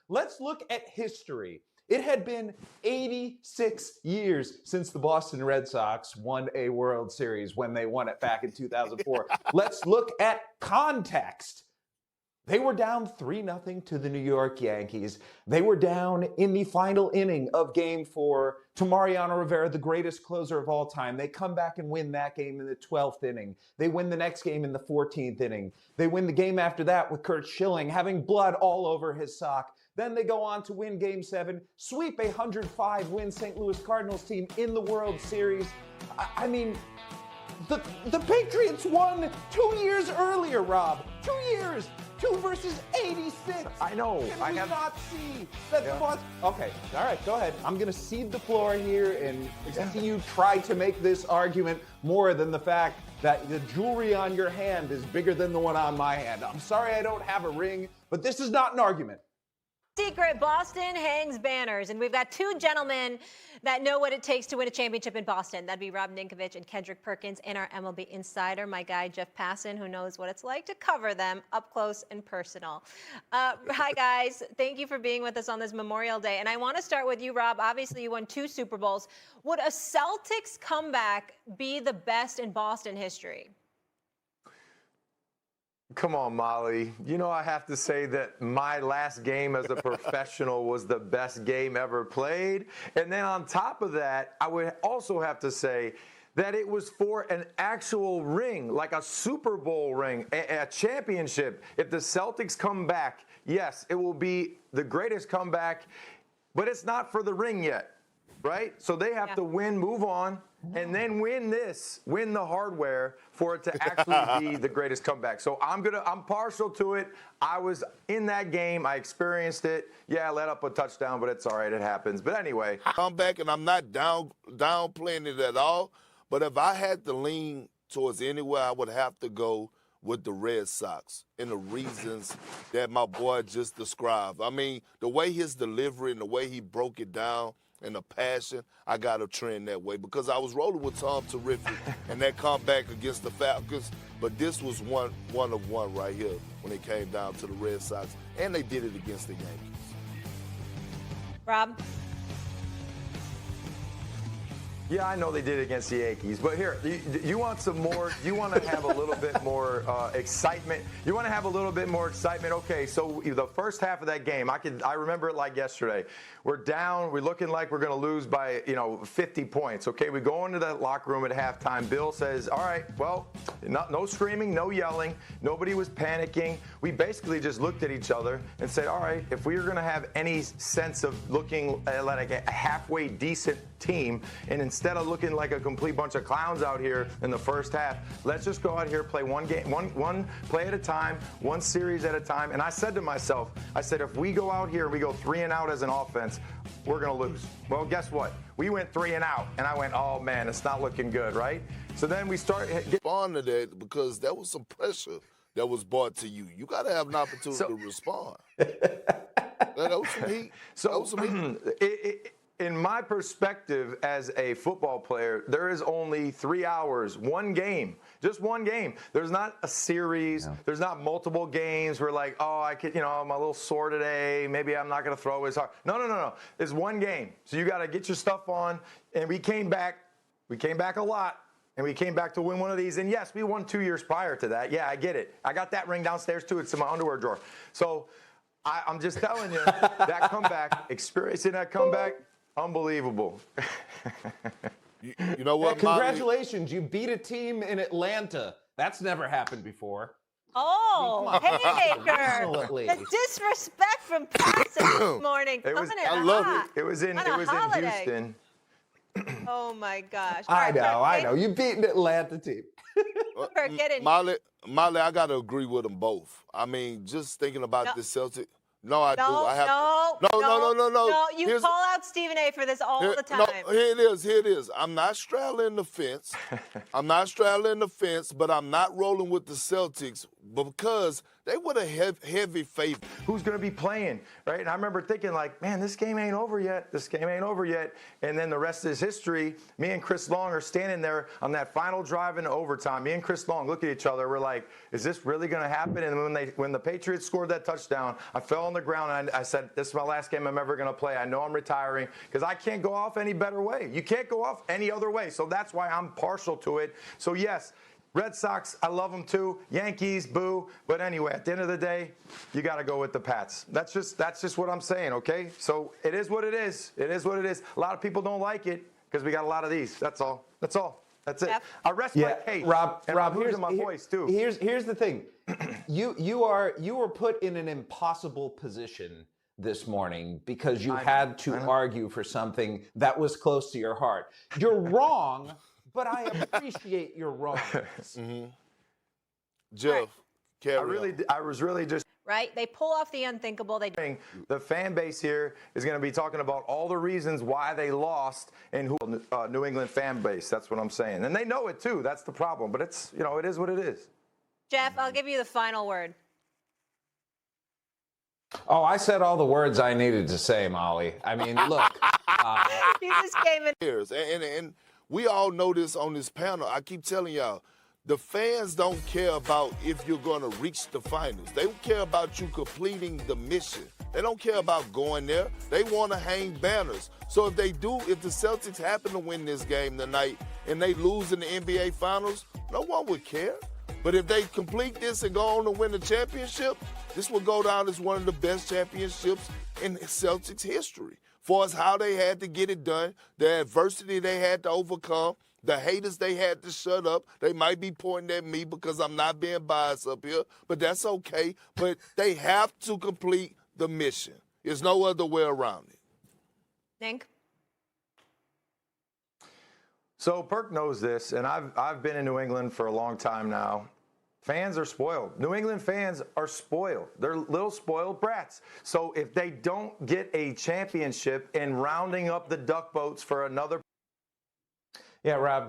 Let's look at history. It had been 86 years since the Boston Red Sox won a World Series when they won it back in 2004. Let's look at context. They were down 3-0 to the New York Yankees. They were down in the final inning of Game 4 to Mariano Rivera, the greatest closer of all time. They come back and win that game in the 12th inning. They win the next game in the 14th inning. They win the game after that with Curt Schilling having blood all over his sock. Then they go on to win Game 7, sweep a 105-win St. Louis Cardinals team in the World Series. I mean, the Patriots won 2 years earlier, Rob. 2 years. 2 versus 86. I know. Can we not see that the Boston... Okay, all right, go ahead. I'm going to cede the floor here and see you try to make this argument more than the fact that the jewelry on your hand is bigger than the one on my hand. I'm sorry I don't have a ring, but this is not an argument. Secret, Boston hangs banners, and we've got 2 gentlemen that know what it takes to win a championship in Boston. That'd be Rob Ninkovich and Kendrick Perkins, and our MLB insider, my guy Jeff Passan, who knows what it's like to cover them up close and personal. Hi, guys. Thank you for being with us on this Memorial Day. And I want to start with you, Rob. Obviously, you won 2 Super Bowls. Would a Celtics comeback be the best in Boston history? Come on, Molly. You know, I have to say that my last game as a professional was the best game ever played. And then on top of that, I would also have to say that it was for an actual ring, like a Super Bowl ring, a championship. If the Celtics come back, yes, it will be the greatest comeback, but it's not for the ring yet, right? So they have to win, move on, and then win the hardware for it to actually be the greatest comeback. So I'm partial to it. I was in that game. I experienced it. Yeah, I let up a touchdown, but it's all right. It happens. But anyway. Come back, and I'm not downplaying it at all. But if I had to lean towards anywhere, I would have to go with the Red Sox and the reasons that my boy just described. I mean, the way his delivery and the way he broke it down, and the passion, I got to trend that way because I was rolling with Tom Terrific and that comeback against the Falcons, but this was one of one right here when it came down to the Red Sox, and they did it against the Yankees. Rob? Yeah, I know they did it against the Yankees, but here, you want some more, you want to have a little bit more excitement. You want to have a little bit more excitement. Okay, so the first half of that game, I remember it like yesterday. We're down, we're looking like we're going to lose by, 50 points. Okay, we go into that locker room at halftime. Bill says, all right, well, no screaming, no yelling. Nobody was panicking. We basically just looked at each other and said, all right, if we are going to have any sense of looking like a halfway decent team, and instead of looking like a complete bunch of clowns out here in the first half, let's just go out here, play one game, one play at a time, one series at a time. And I said to myself, if we go out here and we go 3 and out as an offense, we're going to lose. Well, guess what? We went 3 and out, and I went, oh man, it's not looking good, right? So then we start respond to that because that was some pressure that was brought to you. You got to have an opportunity to respond. That was some heat. That was some heat. In my perspective as a football player, there is only 3 hours, one game, just one game. There's not a series. No. There's not multiple games where like, oh, I'm a little sore today. Maybe I'm not going to throw as hard. No. It's one game. So you got to get your stuff on. And we came back a lot. And we came back to win one of these. And yes, we won 2 years prior to that. Yeah, I get it. I got that ring downstairs too. It's in my underwear drawer. So I'm just telling you, that comeback, experiencing that comeback, unbelievable. You know what? Congratulations, you beat a team in Atlanta. That's never happened before. Oh, Haymaker. Absolutely. The disrespect from Passan this morning. I love it. It was in Houston. Oh my gosh. I know. You beat an Atlanta team. Molly, I got to agree with them both. I mean, just thinking about the Celtics. No, I do. I have No, you call out Stephen A. for this all the time. No, here it is. I'm not straddling the fence. But I'm not rolling with the Celtics because They were a heavy favorite. Who's going to be playing, right? And I remember thinking, like, man, this game ain't over yet. This game ain't over yet. And then the rest is history. Me and Chris Long are standing there on that final drive in overtime. Me and Chris Long look at each other. We're like, is this really going to happen? And when the Patriots scored that touchdown, I fell on the ground and I said, this is my last game I'm ever going to play. I know I'm retiring because I can't go off any better way. You can't go off any other way. So that's why I'm partial to it. So, yes, Red Sox, I love them too. Yankees, boo. But anyway, at the end of the day, you got to go with the Pats. That's just what I'm saying, okay? So it is what it is. It is what it is. A lot of people don't like it because we got a lot of these. That's all. That's all. That's it. Yep. I rest my case. Rob, I'm here's losing my voice too. Here's the thing. You were put in an impossible position this morning because you had to argue for something that was close to your heart. You're wrong. But I appreciate your wrongness. Jeff, I was really just Right? They pull off the unthinkable. the fan base here is going to be talking about all the reasons why they lost and who New England fan base. That's what I'm saying, and they know it too. That's the problem. But it's it is what it is. Jeff, I'll give you the final word. Oh, I said all the words I needed to say, Molly. I mean, look. You just came in. And we all know this on this panel. I keep telling y'all, the fans don't care about if you're going to reach the finals. They don't care about you completing the mission. They don't care about going there. They want to hang banners. So if the Celtics happen to win this game tonight and they lose in the NBA Finals, no one would care. But if they complete this and go on to win the championship, this will go down as one of the best championships in Celtics history. For us, how they had to get it done, the adversity they had to overcome, the haters they had to shut up. They might be pointing at me because I'm not being biased up here, but that's okay. But they have to complete the mission. There's no other way around it. Nink? So Perk knows this, and I've been in New England for a long time now. Fans are spoiled. New England fans are spoiled. They're little spoiled brats. So if they don't get a championship in rounding up the duck boats for another. Yeah, Rob.